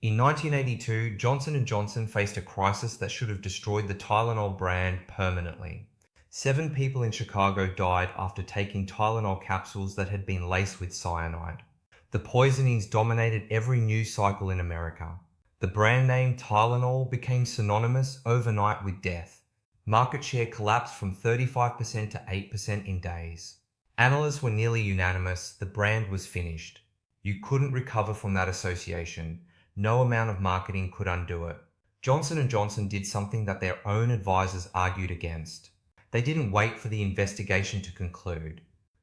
In 1982, Johnson & Johnson faced a crisis that should have destroyed the Tylenol brand permanently. 7 people in Chicago died after taking Tylenol capsules that had been laced with cyanide. The poisonings dominated every news cycle in America. The brand name Tylenol became synonymous overnight with death. Market share collapsed from 35% to 8% in days. Analysts were nearly unanimous: the brand was finished. You couldn't recover from that association. No amount of marketing could undo it. Johnson & Johnson did something that their own advisors argued against. They didn't wait for the investigation to conclude.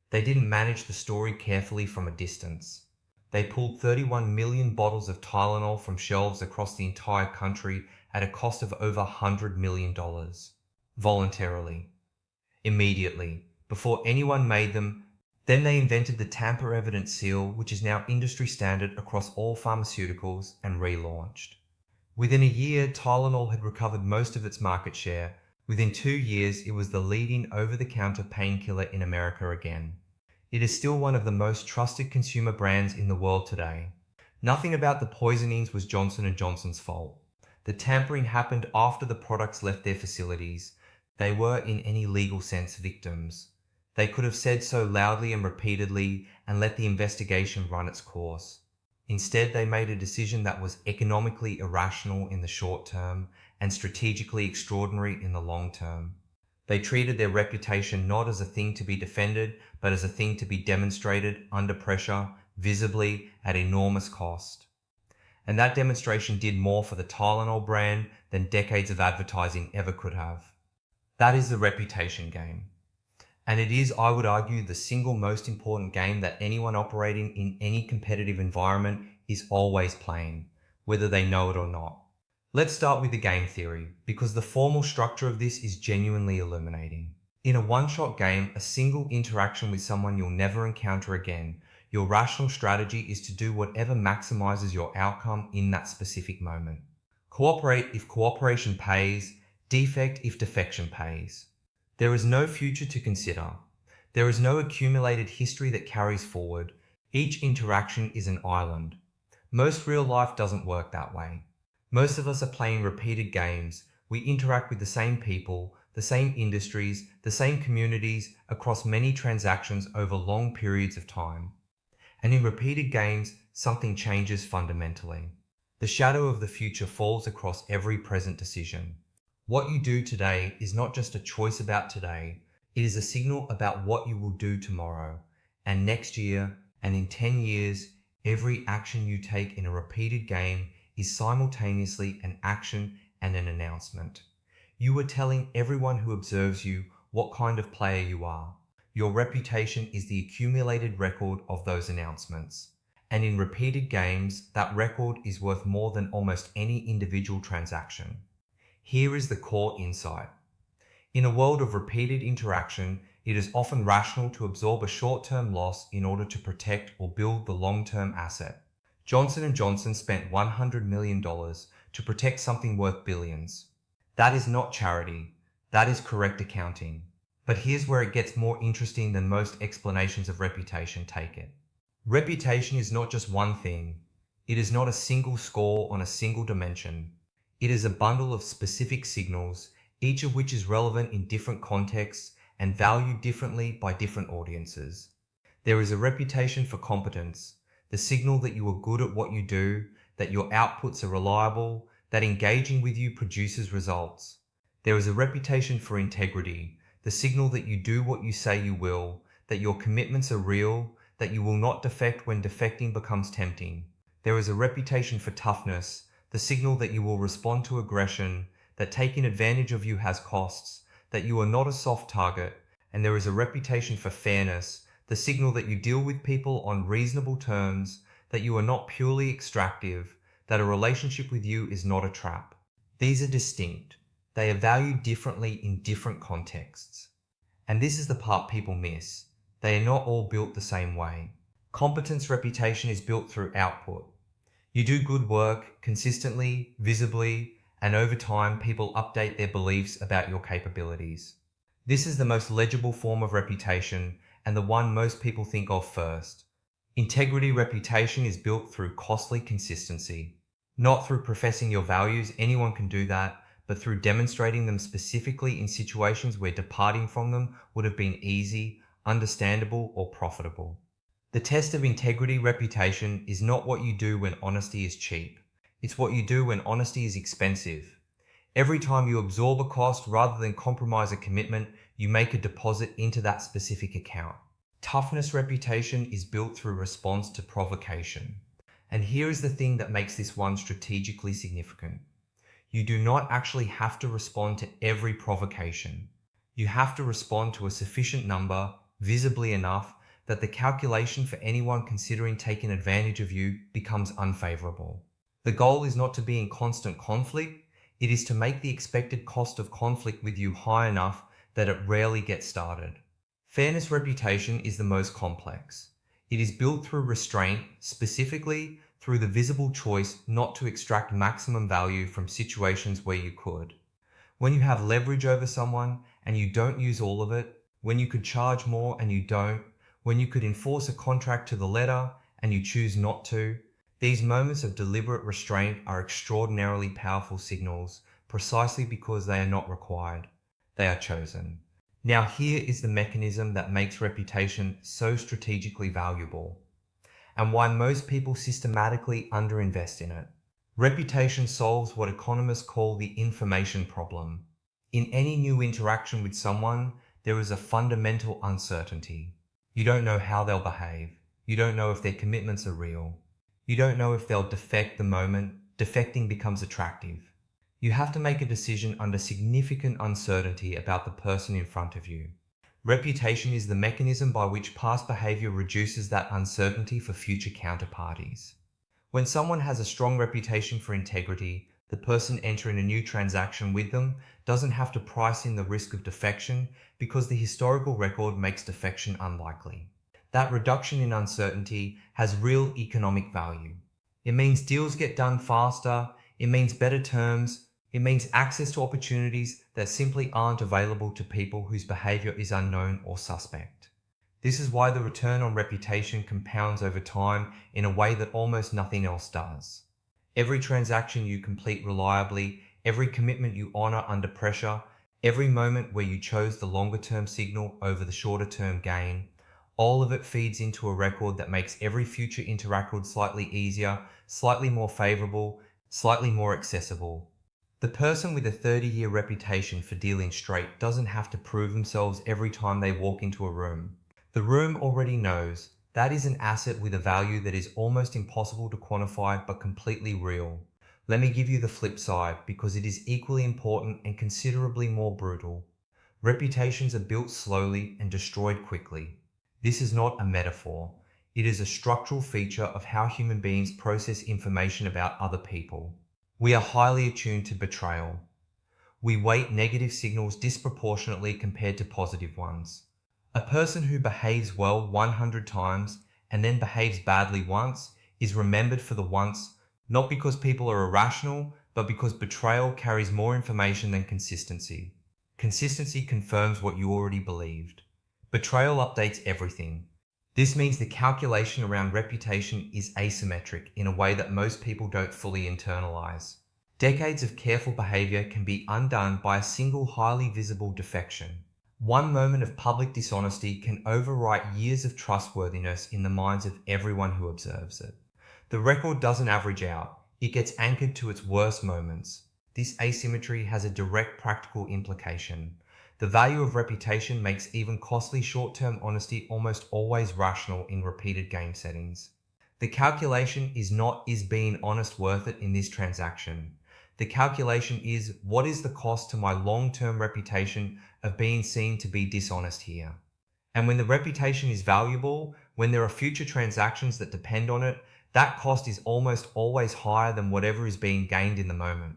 They didn't manage the story carefully from a distance. They pulled 31 million bottles of Tylenol from shelves across the entire country at a cost of over $100 million. Voluntarily. Immediately. Before anyone made them. Then they invented the tamper-evident seal, which is now industry standard across all pharmaceuticals, and relaunched. Within a year, Tylenol had recovered most of its market share. Within 2 years, it was the leading over-the-counter painkiller in America again. It is still one of the most trusted consumer brands in the world today. Nothing about the poisonings was Johnson & Johnson's fault. The tampering happened after the products left their facilities. They were, in any legal sense, victims. They could have said so loudly and repeatedly and let the investigation run its course. Instead, they made a decision that was economically irrational in the short term and strategically extraordinary in the long term. They treated their reputation not as a thing to be defended, but as a thing to be demonstrated under pressure, visibly, at enormous cost. And that demonstration did more for the Tylenol brand than decades of advertising ever could have. That is the reputation game. And it is, I would argue, the single most important game that anyone operating in any competitive environment is always playing, whether they know it or not. Let's start with the game theory, because the formal structure of this is genuinely illuminating. In a one-shot game, a single interaction with someone you'll never encounter again, your rational strategy is to do whatever maximizes your outcome in that specific moment. Cooperate if cooperation pays, defect if defection pays. There is no future to consider. There is no accumulated history that carries forward. Each interaction is an island. Most real life doesn't work that way. Most of us are playing repeated games. We interact with the same people, the same industries, the same communities across many transactions over long periods of time. And in repeated games, something changes fundamentally. The shadow of the future falls across every present decision. What you do today is not just a choice about today, it is a signal about what you will do tomorrow, and next year, and in 10 years. Every action you take in a repeated game is simultaneously an action and an announcement. You are telling everyone who observes you what kind of player you are. Your reputation is the accumulated record of those announcements. And in repeated games, that record is worth more than almost any individual transaction. Here is the core insight. In a world of repeated interaction, it is often rational to absorb a short-term loss in order to protect or build the long-term asset. Johnson & Johnson spent $100 million to protect something worth billions. That is not charity. That is correct accounting. But here's where it gets more interesting than most explanations of reputation take it. Reputation is not just one thing. It is not a single score on a single dimension. It is a bundle of specific signals, each of which is relevant in different contexts and valued differently by different audiences. There is a reputation for competence, the signal that you are good at what you do, that your outputs are reliable, that engaging with you produces results. There is a reputation for integrity, the signal that you do what you say you will, that your commitments are real, that you will not defect when defecting becomes tempting. There is a reputation for toughness, the signal that you will respond to aggression, that taking advantage of you has costs, that you are not a soft target. And there is a reputation for fairness, the signal that you deal with people on reasonable terms, that you are not purely extractive, that a relationship with you is not a trap. These are distinct. They are valued differently in different contexts. And this is the part people miss. They are not all built the same way. Competence reputation is built through output. You do good work consistently, visibly, and over time people update their beliefs about your capabilities. This is the most legible form of reputation and the one most people think of first. Integrity reputation is built through costly consistency. Not through professing your values, anyone can do that, but through demonstrating them specifically in situations where departing from them would have been easy, understandable, or profitable. The test of integrity reputation is not what you do when honesty is cheap. It's what you do when honesty is expensive. Every time you absorb a cost rather than compromise a commitment, you make a deposit into that specific account. Toughness reputation is built through response to provocation. And here is the thing that makes this one strategically significant. You do not actually have to respond to every provocation. You have to respond to a sufficient number, visibly enough, that the calculation for anyone considering taking advantage of you becomes unfavorable. The goal is not to be in constant conflict, it is to make the expected cost of conflict with you high enough that it rarely gets started. Fairness reputation is the most complex. It is built through restraint, specifically through the visible choice not to extract maximum value from situations where you could. When you have leverage over someone and you don't use all of it, when you could charge more and you don't, when you could enforce a contract to the letter and you choose not to, these moments of deliberate restraint are extraordinarily powerful signals precisely because they are not required. They are chosen. Now here is the mechanism that makes reputation so strategically valuable, and why most people systematically underinvest in it. Reputation solves what economists call the information problem. In any new interaction with someone, there is a fundamental uncertainty. You don't know how they'll behave. You don't know if their commitments are real. You don't know if they'll defect the moment defecting becomes attractive. You have to make a decision under significant uncertainty about the person in front of you. Reputation is the mechanism by which past behavior reduces that uncertainty for future counterparties. When someone has a strong reputation for integrity, the person entering a new transaction with them doesn't have to price in the risk of defection because the historical record makes defection unlikely. That reduction in uncertainty has real economic value. It means deals get done faster, it means better terms, it means access to opportunities that simply aren't available to people whose behavior is unknown or suspect. This is why the return on reputation compounds over time in a way that almost nothing else does. Every transaction you complete reliably, every commitment you honor under pressure, every moment where you chose the longer-term signal over the shorter-term gain, all of it feeds into a record that makes every future interaction slightly easier, slightly more favorable, slightly more accessible. The person with a 30-year reputation for dealing straight doesn't have to prove themselves every time they walk into a room. The room already knows. That is an asset with a value that is almost impossible to quantify but completely real. Let me give you the flip side because it is equally important and considerably more brutal. Reputations are built slowly and destroyed quickly. This is not a metaphor. It is a structural feature of how human beings process information about other people. We are highly attuned to betrayal. We weight negative signals disproportionately compared to positive ones. A person who behaves well 100 times and then behaves badly once is remembered for the once, not because people are irrational, but because betrayal carries more information than consistency. Consistency confirms what you already believed. Betrayal updates everything. This means the calculation around reputation is asymmetric in a way that most people don't fully internalize. Decades of careful behavior can be undone by a single highly visible defection. One moment of public dishonesty can overwrite years of trustworthiness in the minds of everyone who observes it. The record doesn't average out, it gets anchored to its worst moments. This asymmetry has a direct practical implication. The value of reputation makes even costly short-term honesty almost always rational in repeated game settings. The calculation is not, is being honest worth it in this transaction? The calculation is, what is the cost to my long-term reputation of being seen to be dishonest here? And when the reputation is valuable, when there are future transactions that depend on it, that cost is almost always higher than whatever is being gained in the moment.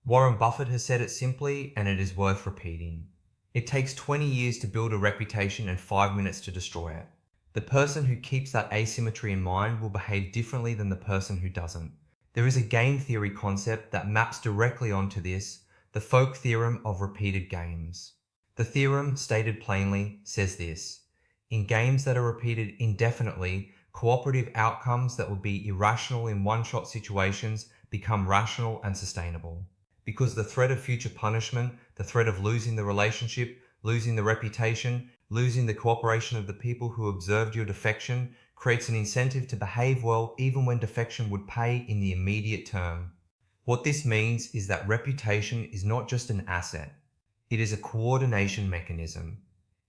Warren Buffett has said it simply, and it is worth repeating. It takes 20 years to build a reputation and 5 minutes to destroy it. The person who keeps that asymmetry in mind will behave differently than the person who doesn't. There is a game theory concept that maps directly onto this, the folk theorem of repeated games. The theorem, stated plainly, says this: in games that are repeated indefinitely, cooperative outcomes that would be irrational in one-shot situations become rational and sustainable. Because the threat of future punishment, the threat of losing the relationship, losing the reputation, losing the cooperation of the people who observed your defection, creates an incentive to behave well even when defection would pay in the immediate term. What this means is that reputation is not just an asset, it is a coordination mechanism.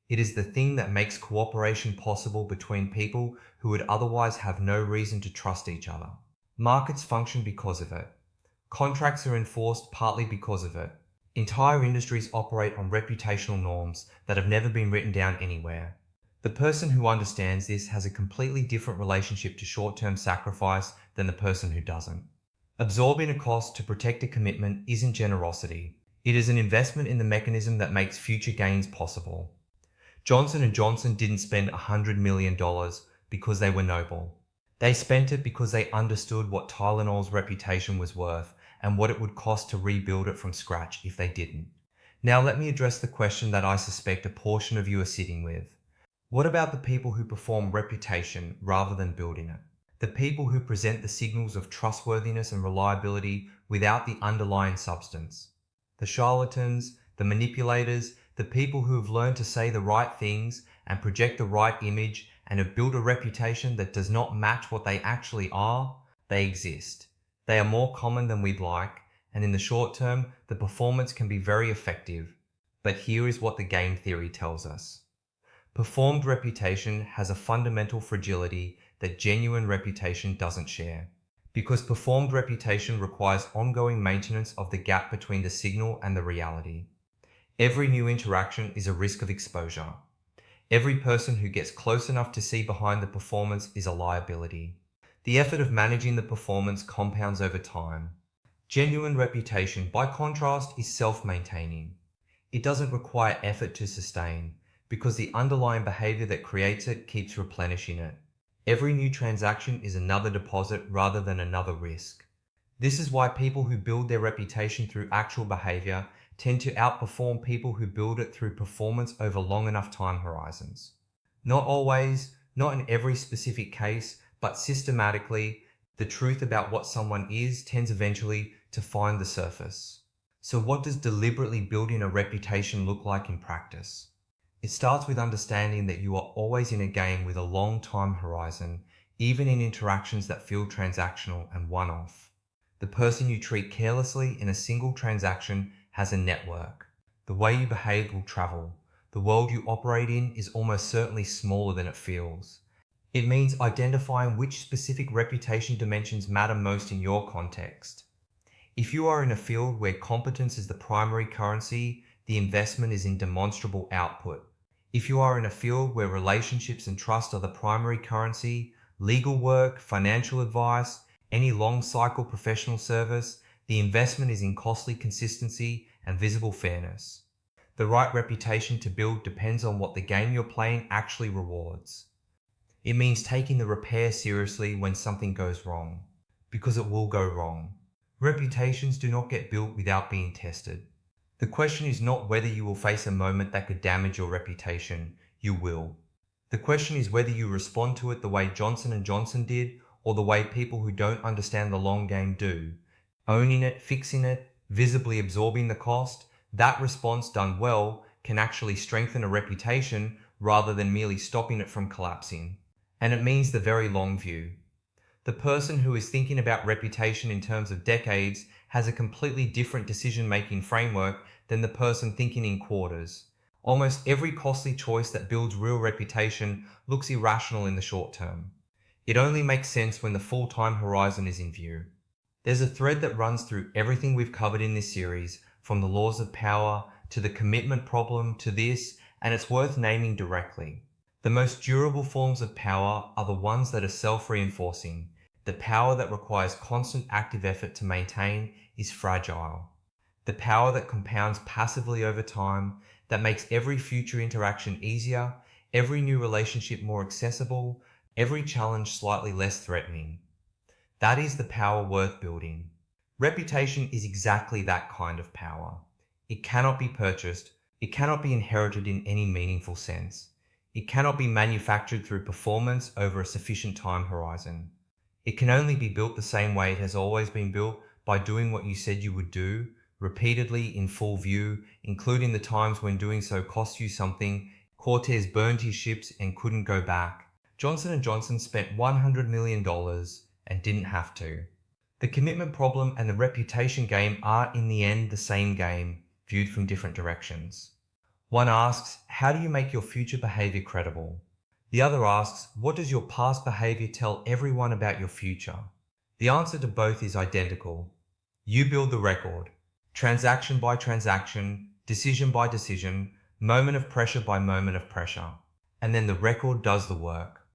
It is the thing that makes cooperation possible between people who would otherwise have no reason to trust each other. Markets function because of it. Contracts are enforced partly because of it. Entire industries operate on reputational norms that have never been written down anywhere. The person who understands this has a completely different relationship to short-term sacrifice than the person who doesn't. Absorbing a cost to protect a commitment isn't generosity. It is an investment in the mechanism that makes future gains possible. Johnson & Johnson didn't spend $100 million because they were noble. They spent it because they understood what Tylenol's reputation was worth and what it would cost to rebuild it from scratch if they didn't. Now let me address the question that I suspect a portion of you are sitting with. What about the people who perform reputation rather than building it? The people who present the signals of trustworthiness and reliability without the underlying substance. The charlatans, the manipulators, the people who have learned to say the right things and project the right image and have built a reputation that does not match what they actually are, they exist. They are more common than we'd like, and in the short term, the performance can be very effective. But here is what the game theory tells us. Performed reputation has a fundamental fragility that genuine reputation doesn't share. Because performed reputation requires ongoing maintenance of the gap between the signal and the reality. Every new interaction is a risk of exposure. Every person who gets close enough to see behind the performance is a liability. The effort of managing the performance compounds over time. Genuine reputation, by contrast, is self-maintaining. It doesn't require effort to sustain, because the underlying behavior that creates it keeps replenishing it. Every new transaction is another deposit rather than another risk. This is why people who build their reputation through actual behavior tend to outperform people who build it through performance over long enough time horizons. Not always, not in every specific case, but systematically, the truth about what someone is tends eventually to find the surface. So what does deliberately building a reputation look like in practice? It starts with understanding that you are always in a game with a long time horizon, even in interactions that feel transactional and one-off. The person you treat carelessly in a single transaction has a network. The way you behave will travel. The world you operate in is almost certainly smaller than it feels. It means identifying which specific reputation dimensions matter most in your context. If you are in a field where competence is the primary currency, the investment is in demonstrable output. If you are in a field where relationships and trust are the primary currency, legal work, financial advice, any long cycle professional service, the investment is in costly consistency and visible fairness. The right reputation to build depends on what the game you're playing actually rewards. It means taking the repair seriously when something goes wrong, because it will go wrong. Reputations do not get built without being tested. The question is not whether you will face a moment that could damage your reputation. You will. The question is whether you respond to it the way Johnson & Johnson did or the way people who don't understand the long game do. Owning it, fixing it, visibly absorbing the cost. That response done well can actually strengthen a reputation rather than merely stopping it from collapsing. And it means the very long view. The person who is thinking about reputation in terms of decades has a completely different decision-making framework than the person thinking in quarters. Almost every costly choice that builds real reputation looks irrational in the short term. It only makes sense when the full time horizon is in view. There's a thread that runs through everything we've covered in this series, from the laws of power to the commitment problem to this, and it's worth naming directly. The most durable forms of power are the ones that are self-reinforcing. The power that requires constant active effort to maintain is fragile. The power that compounds passively over time, that makes every future interaction easier, every new relationship more accessible, every challenge slightly less threatening. That is the power worth building. Reputation is exactly that kind of power. It cannot be purchased. It cannot be inherited in any meaningful sense. It cannot be manufactured through performance over a sufficient time horizon. It can only be built the same way it has always been built, by doing what you said you would do, repeatedly in full view, including the times when doing so cost you something. Cortez burned his ships and couldn't go back. Johnson & Johnson spent $100 million and didn't have to. The commitment problem and the reputation game are in the end the same game, viewed from different directions. One asks, how do you make your future behavior credible? The other asks, what does your past behavior tell everyone about your future? The answer to both is identical. You build the record, transaction by transaction, decision by decision, moment of pressure by moment of pressure, and then the record does the work.